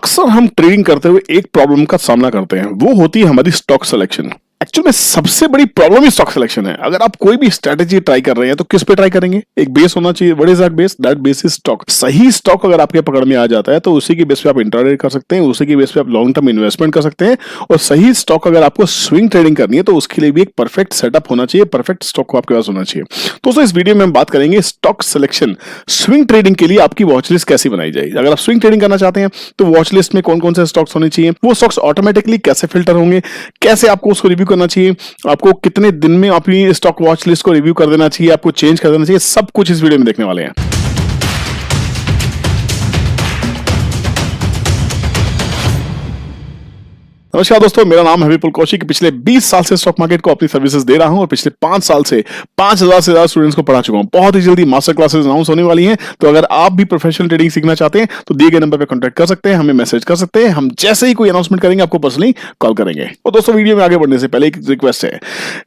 अक्सर हम ट्रेडिंग करते हुए एक प्रॉब्लम का सामना करते हैं, वो होती है हमारी स्टॉक सिलेक्शन। एक्चुअली में सबसे बड़ी प्रॉब्लम ही स्टॉक सिलेक्शन है। अगर आप कोई भी स्ट्रेटेजी ट्राई कर रहे हैं तो किस पे ट्राई करेंगे? एक बेस होना चाहिए। What is that base? That base is stock. सही स्टॉक अगर आपके पकड़ में आ जाता है तो उसी की बेस पे आप इंट्राडे कर सकते हैं, उसी की बेस पे आप लॉन्ग टर्म इन्वेस्टमेंट कर सकते हैं। और सही स्टॉक अगर आपको स्विंग ट्रेडिंग करनी है तो उसके लिए भी एक परफेक्ट सेटअप होना चाहिए, परफेक्ट स्टॉक को आपके पास होना चाहिए। दोस्तों इस वीडियो में हम बात करेंगे स्टॉक सिलेक्शन। स्विंग ट्रेडिंग के लिए आपकी वॉच लिस्ट कैसे बनाई जाए। अगर आप स्विंग ट्रेडिंग करना चाहते हैं तो वॉच लिस्ट में कौन कौन से स्टॉक्स होने चाहिए, वो स्टॉक्स ऑटोमेटिकली कैसे फिल्टर होंगे, कैसे आपको उसको रिव्यू करना चाहिए, आपको कितने दिन में अपनी स्टॉक वॉच लिस्ट को रिव्यू कर देना चाहिए, आपको चेंज कर देना चाहिए, सब कुछ इस वीडियो में देखने वाले हैं। नमस्कार दोस्तों, मेरा नाम है विपुल कौशिक। पिछले 20 साल से स्टॉक मार्केट को अपनी सर्विसेज दे रहा हूं और पिछले 5 साल से 5000 से ज्यादा स्टूडेंट्स को पढ़ा चुका हूं। बहुत ही जल्दी मास्टर क्लासेस अनाउंस होने वाली हैं, तो अगर आप भी प्रोफेशनल ट्रेडिंग सीखना चाहते हैं तो दिए गए नंबर पर कॉन्टैक्ट कर सकते हैं, हमें मैसेज कर सकते हैं। हम जैसे ही कोई अनाउंसमेंट करेंगे आपको पर्सनली कॉल करेंगे। और दोस्तों वीडियो में आगे बढ़ने से पहले एक रिक्वेस्ट है।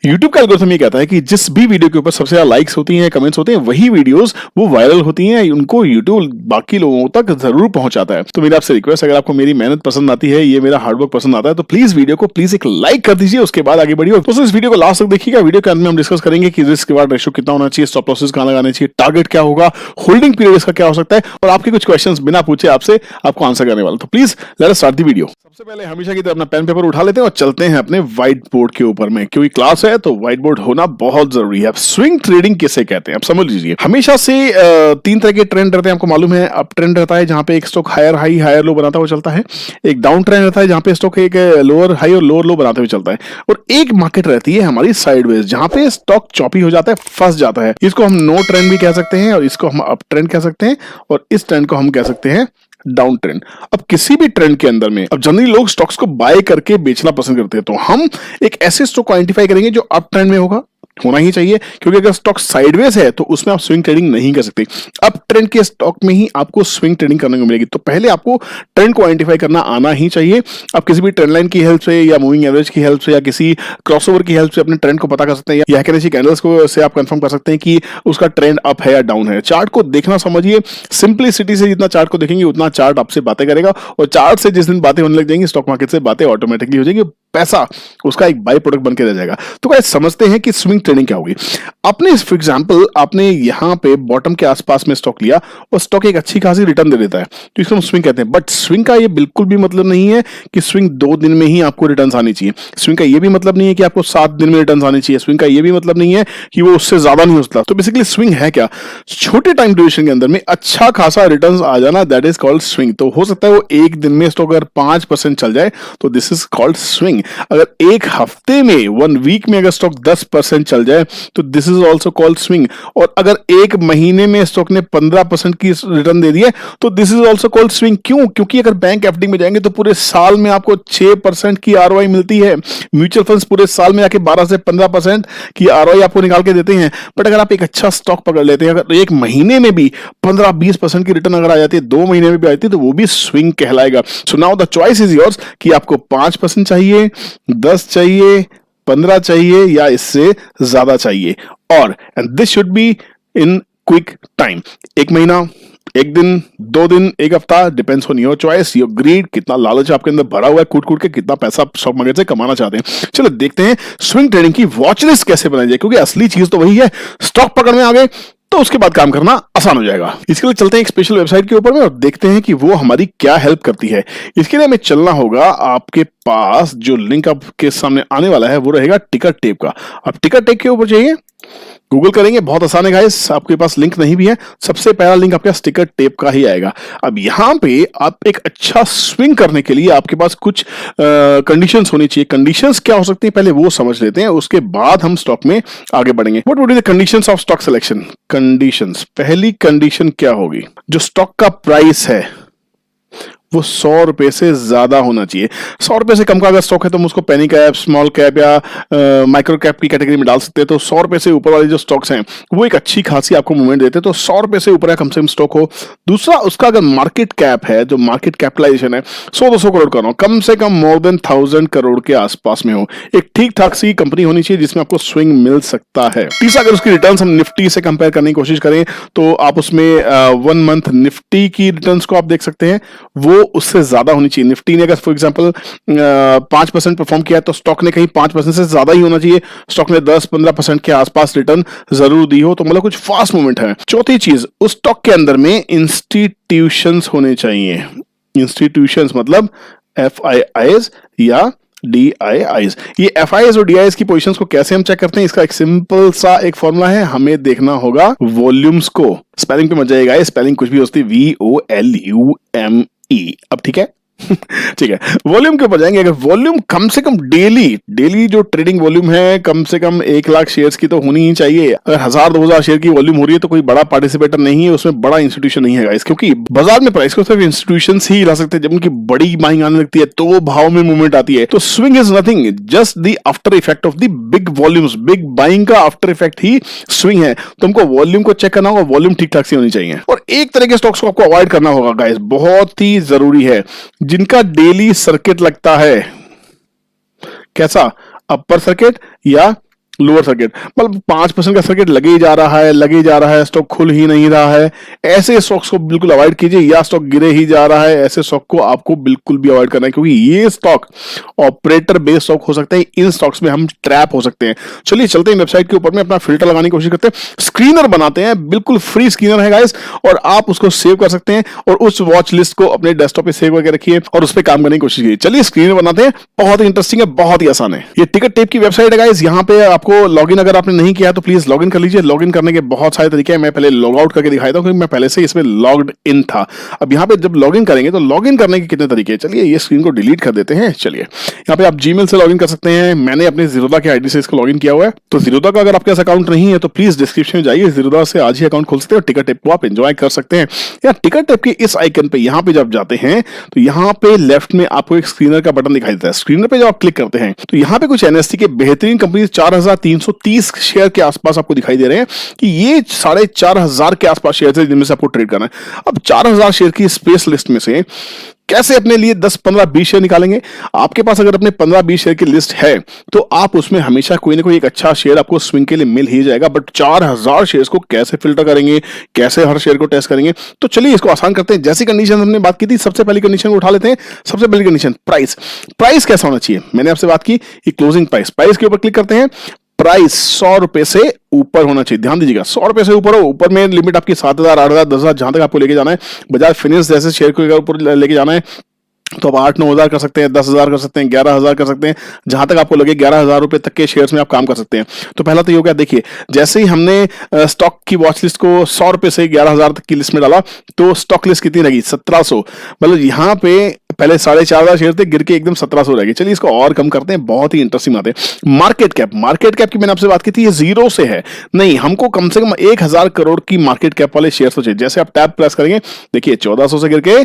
यूट्यूब का एल्गोरिथम ये कहता है कि जिस भी वीडियो के ऊपर सबसे ज्यादा लाइक्स होती हैं, कमेंट्स होते हैं, वही वीडियोस वो वायरल होती हैं, उनको यूट्यूब बाकी लोगों तक जरूर पहुंचाता है। तो मेरी आपसे रिक्वेस्ट, अगर आपको मेरी मेहनत पसंद आती है, ये मेरा हार्डवर्क पसंद आता है, तो प्लीज वीडियो को प्लीज एक लाइक कर दीजिए, उसके बाद आगे बढ़िए। दोस्तों इस वीडियो को लास्ट तक देखिएगा। वीडियो के अंत में हम डिस्कस करेंगे कि रिस्क रिवार्ड रेशियो कितना होना चाहिए, स्टॉप लॉसेस कहां लगाने चाहिए, टारगेट क्या होगा, होल्डिंग पीरियड इसका क्या हो सकता है, और आपके कुछ क्वेश्चंस बिना पूछे आपसे आपको आंसर करने वाला। तो please let us start the video. सबसे पहले हमेशा की तरह अपना पेन पेपर उठा लेते हैं और चलते हैं अपने व्हाइट बोर्ड के ऊपर में, क्योंकि क्लास है तो व्हाइट बोर्ड होना बहुत जरूरी है। स्विंग ट्रेडिंग किसे कहते हैं आप समझ लीजिए। हमेशा से 3 तरह के ट्रेंड रहते हैं, आपको मालूम है। अप ट्रेंड रहता है जहां पे एक stock higher high higher low बनाता हुआ चलता है। एक डाउन ट्रेंड रहता है जहां पे स्टॉक एक लोअर हाई और लोअर लो बनाते हुए चलता है। और एक मार्केट रहती है हमारी साइडवेज, जहां पे स्टॉक चॉपी हो जाता है, फंस जाता है। इसको हम नो ट्रेंड भी कह सकते हैं और इसको हम अप ट्रेंड कह सकते हैं, और इस ट्रेंड को हम कह सकते हैं डाउन ट्रेंड। अब किसी भी ट्रेंड के अंदर में अब जनरली लोग स्टॉक्स को बाय करके बेचना पसंद करते हैं, तो हम एक ऐसे स्टॉक को आइडेंटिफाई करेंगे जो अप ट्रेंड में होना ही चाहिए, क्योंकि अगर स्टॉक साइडवेज है तो उसमें आप स्विंग ट्रेडिंग नहीं कर सकते। अप ट्रेंड के स्टॉक में ही आपको स्विंग ट्रेडिंग करने को मिलेगी। तो पहले आपको ट्रेंड को आइडेंटिफाई करना आना ही चाहिए। आप किसी भी ट्रेंड लाइन की हेल्प से या मूविंग एवरेज की हेल्प से या किसी क्रॉसओवर की हेल्प से अपने ट्रेंड को पता कर सकते हैं, या कैंडल्स कैंडल्स को से आप कंफर्म कर सकते हैं कि उसका ट्रेंड अप है या डाउन है। चार्ट को देखना समझिए। सिंपलिसिटी से जितना चार्ट को देखेंगे उतना चार्ट आपसे बातें करेगा, और चार्ट से जिस दिन बातें होने लग जाएंगी स्टॉक मार्केट से बातें ऑटोमेटिकली हो जाएंगी, पैसा उसका एक बाई प्रोडक्ट बन के रह जाएगा। तो गाइस समझते हैं कि स्विंग ट्रेडिंग क्या होगी। आपने फॉर एग्जांपल आपने यहां पे बॉटम के आसपास में स्टॉक लिया और स्टॉक एक अच्छी खासी रिटर्न दे देता है, तो इसको हम स्विंग कहते हैं। बट स्विंग का ये बिल्कुल भी मतलब नहीं है कि स्विंग 2 दिन में ही आपको रिटर्न आनी चाहिए। स्विंग का ये भी मतलब नहीं है कि आपको 7 दिन में रिटर्न आनी चाहिए। स्विंग का ये भी मतलब नहीं है कि वो उससे ज्यादा नहीं हो सकता। तो बेसिकली स्विंग है क्या? छोटे टाइम ड्यूरेशन के अंदर में अच्छा खासा रिटर्न आ जाना, दैट इज कॉल्ड स्विंग। तो हो सकता है वो एक दिन में स्टॉक अगर 5% चल जाए तो दिस इज कॉल्ड स्विंग। अगर एक हफ्ते में 1 वीक में अगर स्टॉक 10% चल जाए तो this is also called swing. और अगर एक महीने में स्टॉक ने 15% की रिटर्न दे दी है तो this is also called swing. क्यों? क्योंकि अगर बैंक एफडी में जाएंगे तो पूरे साल में आपको 6% की आरओआई मिलती है। म्यूचुअल फंड्स पूरे साल में आके 12 से 15% की आरओआई आपको निकाल के देते हैं। बट अगर आप एक अच्छा स्टॉक पकड़ लेते हैं, अगर एक महीने में भी 15-20% की रिटर्न अगर आ जाती है, 2 महीने में भी आती है, तो वो भी स्विंग कहलाएगा। So now the choice is yours कि आपको 5% चाहिए, 10 चाहिए, 15 चाहिए, या इससे ज्यादा चाहिए। और this should be in quick time. 1 महीना, 1 दिन, 2 दिन, 1 हफ्ता, depends on your choice, your greed, कितना लालच आपके अंदर भरा हुआ है, कूट कूट के कितना पैसा स्टॉक मार्केट से कमाना चाहते हैं। चलो देखते हैं स्विंग ट्रेडिंग की वॉच लिस्ट कैसे बनाई जाए, क्योंकि असली चीज तो वही है। स्टॉक पकड़ में आ गए तो उसके बाद काम करना आसान हो जाएगा। इसके लिए चलते हैं एक स्पेशल वेबसाइट के ऊपर में और देखते हैं कि वो हमारी क्या हेल्प करती है। इसके लिए हमें चलना होगा, आपके पास जो लिंक आपके सामने आने वाला है वो रहेगा टिकर टेप का। आप टिकर टेप के ऊपर जाइए, गूगल करेंगे, बहुत आसान है गाइस। आपके पास लिंक नहीं भी है, सबसे पहला लिंक आपके स्टिकर टेप का ही आएगा। अब यहां पे आप एक अच्छा स्विंग करने के लिए आपके पास कुछ कंडीशंस होनी चाहिए। कंडीशंस क्या हो सकती है पहले वो समझ लेते हैं, उसके बाद हम स्टॉक में आगे बढ़ेंगे। What would be the conditions of stock selection? Conditions, पहली कंडीशन क्या होगी? जो स्टॉक का प्राइस है वो 100 रुपए से ज्यादा होना चाहिए। 100 रुपए से कम का अगर स्टॉक है तो हम उसको पेनी कैप, स्मॉल कैप या माइक्रो कैप की कैटेगरी में डाल सकते हैं। तो 100 रुपए से ऊपर वाले जो स्टॉक्स हैं वो एक अच्छी खासी आपको मूवमेंट देते हैं। तो 100 रुपए से ऊपर कम से कम स्टॉक हो। दूसरा, उसका अगर मार्केट कैप है, जो मार्केट कैपिटलाइजेशन है 100-200 करोड़ का हो, कम से कम मोर देन 1000 करोड़ के आसपास में हो। एक ठीक ठाक सी कंपनी होनी चाहिए जिसमें आपको स्विंग मिल सकता है। तीसरा, अगर उसकी रिटर्न हम निफ्टी से कंपेयर करने की कोशिश करें तो आप उसमें 1 मंथ निफ्टी की रिटर्न्स को आप देख सकते हैं, वो उससे ज्यादा होनी चाहिए। निफ्टी ने अगर फॉर एग्जांपल 5% परफॉर्म किया है तो स्टॉक ने कहीं 5% से ज्यादा ही होना चाहिए, स्टॉक ने 10-15% के आसपास रिटर्न जरूर दी हो, तो मतलब कुछ फास्ट मूवमेंट है। चौथी चीज, उस स्टॉक के अंदर में इंस्टीट्यूशंस होने चाहिए। इंस्टीट्यूशंस मतलब FIIs या DIIs। ये FIIs और DIIs की पोजीशंस को कैसे हम चेक करते हैं, इसका एक सिंपल सा एक फॉर्मूला है, हमें देखना होगा वॉल्यूम्स को। स्पेलिंग पे मत जाइएगा, स्पेलिंग कुछ भी होती है, VOLUME। अब ठीक है ठीक है, वॉल्यूम के ऊपर जाएंगे। अगर वॉल्यूम कम से कम डेली जो ट्रेडिंग वॉल्यूम है कम से कम 1 लाख शेयर्स की तो होनी ही चाहिए। अगर 1000-2000 शेयर की वॉल्यूम हो रही है तो कोई बड़ा पार्टिसिपेटर नहीं है, उसमें बड़ा इंस्टीट्यूशन नहीं है गाइस, क्योंकि बाजार में प्राइस को सिर्फ इंस्टीट्यूशन ही ला सकते हैं। जब उनकी बड़ी बाइंग आने लगती है तो वो भाव में मूवमेंट आती है। तो swing is nothing, just the after effect of the big volumes. Big buying का आफ्टर इफेक्ट ही स्विंग है। तो हमको वॉल्यूम को चेक करना होगा, वॉल्यूम ठीक ठाक सी होनी चाहिए। और एक तरह के स्टॉक्स को आपको अवॉइड करना होगा गाइस, बहुत ही जरूरी है, जिनका डेली सर्किट लगता है। कैसा? अपर सर्किट या लोअर सर्किट, मतलब 5% का सर्किट लगे ही जा रहा है, स्टॉक खुल ही नहीं रहा है, ऐसे स्टॉक्स को बिल्कुल अवॉइड कीजिए। या स्टॉक गिरे ही जा रहा है, ऐसे स्टॉक को आपको बिल्कुल भी अवॉइड करना है, क्योंकि ये स्टॉक ऑपरेटर बेस्ड स्टॉक हो सकते हैं। इन स्टॉक्स में हम ट्रैप हो सकते हैं। चलिए चलते हैं वेबसाइट के ऊपर में, अपना फिल्टर लगाने की कोशिश करते हैं, स्क्रीनर बनाते हैं। बिल्कुल फ्री स्क्रीनर है गाइस, और आप उसको सेव कर सकते हैं और उस वॉच लिस्ट को अपने डेस्कटॉप पे सेव करके रखिए और उस पर काम करने की कोशिश कीजिए। चलिए स्क्रीनर बनाते हैं, बहुत ही इंटरेस्टिंग है, बहुत ही आसान है। ये टिकट टेप की वेबसाइट है गाइस, यहाँ पे आपको लॉगिन अगर आपने नहीं किया तो प्लीज लॉगिन कर लीजिए। लॉगिन करने के बहुत सारे तरीके हैं, मैं पहले लॉग आउट करके दिखाता हूं, क्योंकि मैं पहले से इसमें लॉग्ड इन था। अब यहाँ पे जब लॉगिन करेंगे तो लॉगिन करने के कितने तरीके हैं, चलिए ये स्क्रीन को डिलीट कर देते हैं। चलिए यहाँ पे आप जीमेल से लॉगिन कर सकते हैं, मैंने अपने जीरोधा के आईडी से इसको लॉगिन किया हुआ है। तो जीरोधा का अगर आपके पास अकाउंट नहीं है तो प्लीज डिस्क्रिप्शन में जाइए, जीरोधा से आज ही अकाउंट खोल सकते हैं और टिकट टेप को आप एंजॉय कर सकते हैं। या टिकट टेप के इस आइकन पे यहाँ पे जब जाते हैं तो यहाँ पे लेफ्ट में आपको एक स्क्रीनर का बटन दिखाई देता है। स्क्रीनर पे जब आप क्लिक करते हैं तो यहाँ पे कुछ एनएससी के बेहतरीन कंपनी 4330 शेयर के आसपास आपको दिखाई दे रहे हैं कि ये 4500 के आसपास शेयर है जिनमें से आपको ट्रेड करना है। अब 4000 शेयर की स्पेस लिस्ट में से कैसे अपने लिए 10, 15, 20 शेयर निकालेंगे? आपके पास अगर अपने 15, 20 शेयर की लिस्ट है तो आप उसमें हमेशा कोई ना कोई एक अच्छा शेयर आपको स्विंग के लिए मिल ही जाएगा। बट 4000 शेयर्स को कैसे फिल्टर करेंगे, कैसे हर शेयर को टेस्ट करेंगे? तो चलिए इसको आसान करते हैं। जैसी कंडीशन हमने बात की थी, सबसे पहली कंडीशन को उठा लेते हैं। सबसे पहली कंडीशन प्राइस कैसा होना चाहिए? मैंने आपसे बात की क्लोजिंग प्राइस के ऊपर क्लिक करते हैं। प्राइस 100 रुपए से ऊपर होना चाहिए। ध्यान दीजिएगा, 100 रुपए से ऊपर हो। ऊपर में लिमिट आपकी 7000, 8000, 10000 जहां तक आपको लेके जाना है। बजाज फाइनेंस जैसे शेयर को अगर ऊपर लेके जाना है तो आप 8-9 हजार कर सकते हैं, 10,000 कर सकते हैं, 11,000 कर सकते हैं, जहां तक आपको लगे 11,000 रुपए तक के शेयर्स में आप काम कर सकते हैं। तो पहला तो ये हो गया। देखिए जैसे ही हमने स्टॉक की वॉच लिस्ट को 100 रुपए से 11,000 तक की लिस्ट में डाला तो स्टॉक लिस्ट कितनी लगी? 1700। मतलब यहाँ पे पहले 4500 शेयर थे, गिर के एकदम 1700 रह गए। चलिए इसको और कम करते हैं, बहुत ही इंटरेस्टिंग बात है। मार्केट कैप की मैंने आपसे बात की थी, ये 0 से है। नहीं, हमको कम से कम 1000 करोड़ की मार्केट कैप वाले शेयर चाहिए। जैसे आप टैब प्रेस करेंगे, देखिए 1400 से गिर के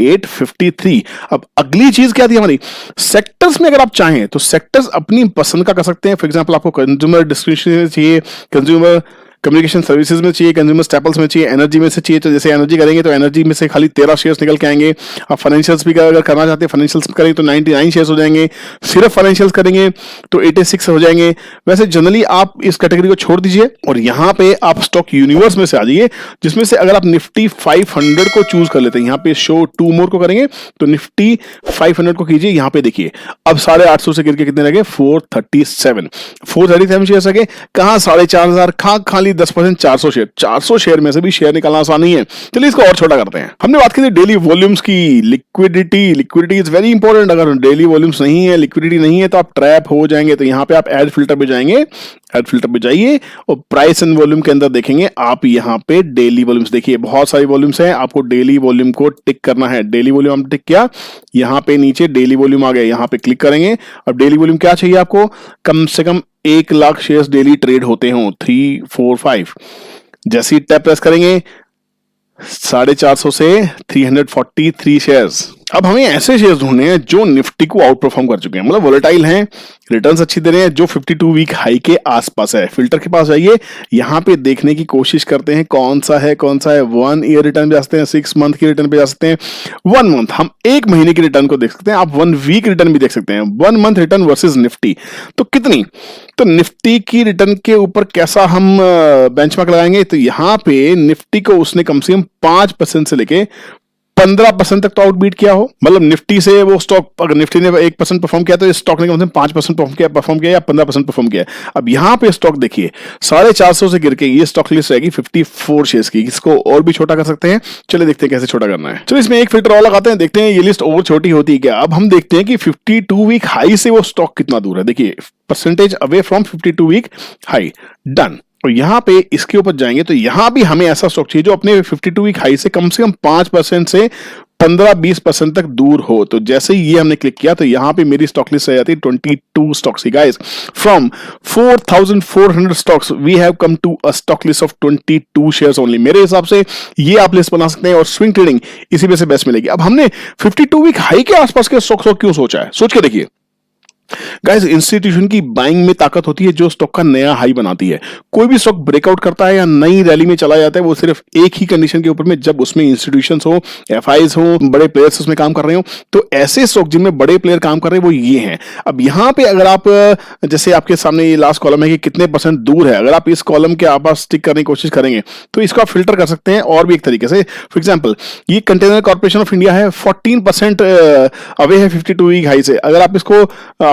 853। अब अगली चीज क्या थी हमारी? सेक्टर्स में अगर आप चाहें तो सेक्टर्स अपनी पसंद का कर सकते हैं। फॉर एग्जांपल आपको कंज्यूमर डिस्क्रिप्शन चाहिए, कंज्यूमर कम्युनिकेशन सर्विसेज में चाहिए, कंज्यूमर स्टेपल्स में चाहिए, एनर्जी में से चाहिए। तो जैसे एनर्जी करेंगे तो एनर्जी में से खाली 13 शेयर्स निकल के आएंगे। आप फाइनेंशियल्स भी अगर करना चाहते हैं, फाइनेंशियल्स करेंगे तो 99 शेयर्स हो जाएंगे। सिर्फ फाइनेंशियल्स करेंगे तो 86 हो जाएंगे। वैसे जनरली आप इस कैटेगरी को छोड़ दीजिए और यहाँ पे आप स्टॉक यूनिवर्स में से आ जाइए, जिसमें से अगर आप निफ्टी 500 को चूज कर लेते हैं, यहाँ पे शो 2 मोर को करेंगे तो निफ्टी 500 को कीजिए। यहाँ पे देखिए अब 850 से गिर के कितने लगे? 437 शेयर लगे। कहाँ 4500? खाली 10%, 400 शेयर में से भी शेयर निकालना आसान नहीं है। चलिए इसको और छोटा करते हैं। हमने बात की थी डेली वॉल्यूम्स की। Liquidity is very important. अगर डेली वॉल्यूम्स नहीं है, लिक्विडिटी नहीं है तो आप ट्रैप हो जाएंगे। तो यहाँ पे आप ऐड फिल्टर पे जाएंगे, ऐड फिल्टर पे जाइए और प्राइस एंड वॉल्यूम के अंदर देखेंगे आप यहाँ पे डेली वॉल्यूम्स। देखिए बहुत सारी वॉल्यूम्स हैं, आपको डेली वॉल्यूम को टिक करना है। डेली वॉल्यूम हम टिक किया, यहाँ पे नीचे डेली वॉल्यूम आ गया, यहाँ पे क्लिक करेंगे। अब डेली वॉल्यूम क्या चाहिए आपको? कम से कम 1 लाख शेयर्स डेली ट्रेड होते हो, 3, 4, 5। जैसे ही टैप प्रेस करेंगे 450 से 343 शेयर्स। अब हमें ऐसे शेयर्स ढूंढने हैं जो निफ्टी को आउट परफॉर्म कर चुके हैं, मतलब वोलेटाइल हैं, रिटर्न्स अच्छी दे रहे हैं, जो 52 वीक हाई के आसपास है। फिल्टर के पास जाइए, यहां पे देखने की कोशिश करते हैं कौन सा है 1 ईयर रिटर्न पे जा सकते हैं, 6 मंथ की रिटर्न पे जा सकते हैं, 1 मंथ। हम 1 महीने की रिटर्न को देख सकते हैं, आप 1 वीक रिटर्न भी देख सकते हैं। 1 मंथ रिटर्न वर्सेस निफ्टी तो कितनी? तो निफ्टी की रिटर्न के ऊपर कैसा हम बेंचमार्क लगाएंगे? तो यहां पे निफ्टी को उसने कम से कम 5% से लेके 15% तक तो आउटबीट किया हो, मतलब निफ्टी से वो स्टॉक, अगर निफ्टी ने 1% परफॉर्म किया तो इस स्टॉक ने कम से कम 5% परफॉर्म किया या 15% परफॉर्म किया। अब यहाँ पे स्टॉक देखिए 450 से गिर के ये स्टॉक लिस्ट रहेगी 54 शेयर्स की। इसको और भी छोटा कर सकते हैं, चलिए देखते हैं कैसे छोटा करना है। चलो इसमें एक फिल्टर और लगाते हैं, देखते हैं ये लिस्ट और छोटी होती है क्या। अब हम देखते हैं कि 52 वीक हाई से वो स्टॉक कितना दूर है। देखिए percentage away from 52 week high, done. और यहाँ पे इसके ऊपर जाएंगे तो यहाँ भी हमें ऐसा स्टॉक चाहिए जो अपने 52 वीक हाई से कम 5% से 15-20% तक दूर हो। तो जैसे ही ये हमने क्लिक किया तो यहाँ पे मेरी स्टॉक लिस्ट आ जाती है 22 स्टॉक्स की। Guys from 4400 stocks we have come to a stock list of 22 shares only. मेरे हिसाब से ये आप लिस्ट बना सकते हैं और स्विंग ट्रेडिंग इसी में से बेस्ट मिलेगी। अब हमने 52 वीक हाई के आसपास के स्टॉक क्यों सोचा है, सोच के देखिए। गाइस इंस्टीट्यूशन की बाइंग में ताकत होती है जो स्टॉक का नया हाई बनाती है। कोई भी स्टॉक ब्रेकआउट करता है या नई रैली में चला जाता है वो सिर्फ एक ही कंडीशन के ऊपर में, जब उसमें इंस्टीट्यूशंस हो, एफआईज हो, बड़े प्लेयर्स उसमें काम कर रहे हो। तो ऐसे स्टॉक जिनमें बड़े प्लेयर काम कर रहे हैं वो ये हैं। अब यहाँ पे अगर आप, जैसे आपके सामने ये लास्ट कॉलम है कि कितने परसेंट दूर है, अगर आप इस कॉलम के आसपास स्टिक करने की कोशिश करेंगे तो इसको आप फिल्टर कर सकते हैं और भी एक तरीके से। फॉर एग्जाम्पल ये कंटेनर कॉर्पोरेशन ऑफ इंडिया है, 14% अवे है 52 वीक हाई से। अगर आप इसको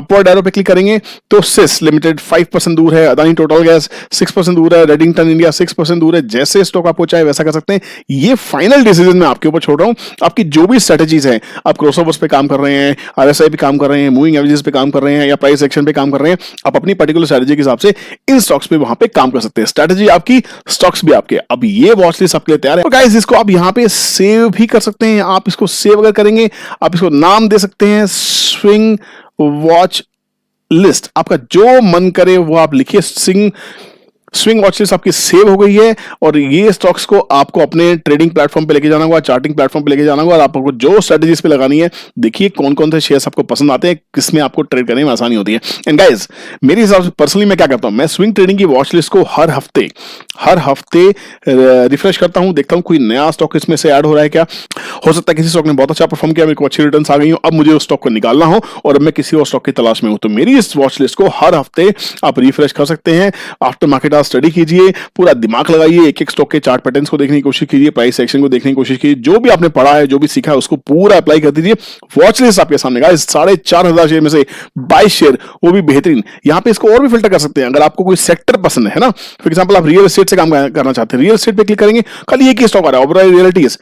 अपवर्ड एरो पे क्लिक करेंगे तो सिस लिमिटेड 5% दूर है, अदानी टोटल गैस 6% दूर है, रेडिंगटन इंडिया 6% दूर है। जैसे स्टॉक आपको चाहे वैसा कर सकते हैं। ये फाइनल डिसीजन मैं आपके ऊपर छोड़ रहा हूं। आपकी जो भी स्ट्रेटजीज हैं, आप क्रॉसओवर्स पे काम कर रहे हैं, आरएसआई पे काम कर रहे हैं, मूविंग एवरेजेस पे काम कर रहे हैं या प्राइस एक्शन पे काम कर रहे हैं, आप अपनी पर्टिकुलर स्ट्रेटजी के हिसाब से इन स्टॉक्स पे वहां पे काम कर सकते हैं। स्ट्रेटजी आपकी, स्टॉक्स भी आपके। अब ये वॉच लिस्ट आपके लिए तैयार है। और गाइस इसको आप यहाँ पे सेव भी कर सकते हैं। आप इसको सेव अगर करेंगे, आप इसको नाम दे सकते हैं स्विंग वॉच लिस्ट। आपका जो मन करे वो आप लिखिए। स्विंग वॉच लिस्ट आपकी सेव हो गई है और ये स्टॉक्स को आपको अपने ट्रेडिंग प्लेटफॉर्म पे लेके जाना होगा, चार्टिंग प्लेटफॉर्म पे लेके जाना होगा और आपको जो स्ट्रेटजीज पे लगानी है, देखिए कौन कौन से शेयर्स आपको पसंद आते हैं, किसमें आपको ट्रेड करने में आसानी होती है। एंड गाइस मेरे हिसाब से पर्सनली मैं क्या करता हूं, मैं स्विंग ट्रेडिंग की वॉच लिस्ट को हर हफ्ते रिफ्रेश करता हूं, देखता हूं कोई नया स्टॉक इसमें से ऐड हो रहा है क्या। हो सकता है किसी स्टॉक ने बहुत अच्छा परफॉर्म किया, मेरे को अच्छी रिटर्न्स आ गई हो, अब मुझे उस स्टॉक को निकालना हो और अब मैं किसी और स्टॉक की तलाश में हूं। तो मेरी इस वॉच लिस्ट को हर हफ्ते आप रिफ्रेश कर सकते हैं। आफ्टर मार्केट आप स्टडी कीजिए, पूरा दिमाग लगाइए, एक एक स्टॉक के चार्ट पैटर्न्स को देखने की कोशिश कीजिए, प्राइस एक्शन को देखने की कोशिश कीजिए। जो भी आपने पढ़ा है, जो भी सीखा है, उसको पूरा अप्लाई कर दीजिए। वॉच लिस्ट आपके सामने गाइस 4500 शेयर में से 22 शेयर, वो भी बेहतरीन। यहाँ पे इसको और भी फिल्टर कर सकते हैं। अगर आपको कोई सेक्टर पसंद है ना, फॉर एग्जांपल आप रियल एस्टेट से काम करना चाहते हैं, रियल एस्टेट पे क्लिक करेंगे, खाली एक ही स्टॉक आ रहा है, ओबेरॉय रियल्टीज।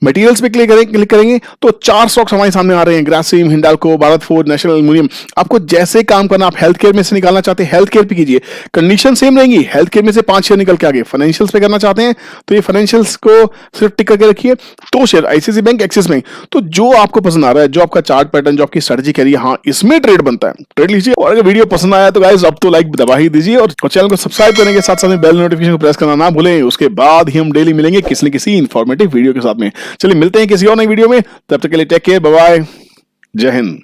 मटेरियल्स पे क्लिक करेंगे तो 4 स्टॉक्स हमारे सामने आ रहे हैं, Grasim, Hindalco, Bharat forge, national aluminium. आपको जैसे काम करना, आप हेल्थ केयर में से निकालना चाहते हैं, हेल्थ केयर पे कीजिए, कंडीशन सेम रहेंगी। हेल्थ केयर में से 5 शेयर निकल के आगे। फाइनेंशियल्स पे करना चाहते हैं तो ये फाइनेंशियल्स को सिर्फ टिक करके रखिए, तो share ICICI bank, axis bank. तो जो आपको पसंद आ रहा है, जो आपका चार्ट पैटर्न, जो आपकी स्ट्रेटजी कह रही है, हाँ इसमें ट्रेड बनता है, ट्रेड लीजिए। और अगर वीडियो पसंद आया तो गाइस अब तो लाइक दबा ही दीजिए और चैनल को सब्सक्राइब करने के साथ साथ बेल नोटिफिकेशन को प्रेस करना ना भूलें। उसके बाद ही हम डेली मिलेंगे किसी न किसी इंफॉर्मेटिव वीडियो के साथ में। चलिए मिलते हैं किसी और नई वीडियो में, तब तक के लिए टेक केयर, बाय बाय, जय हिंद।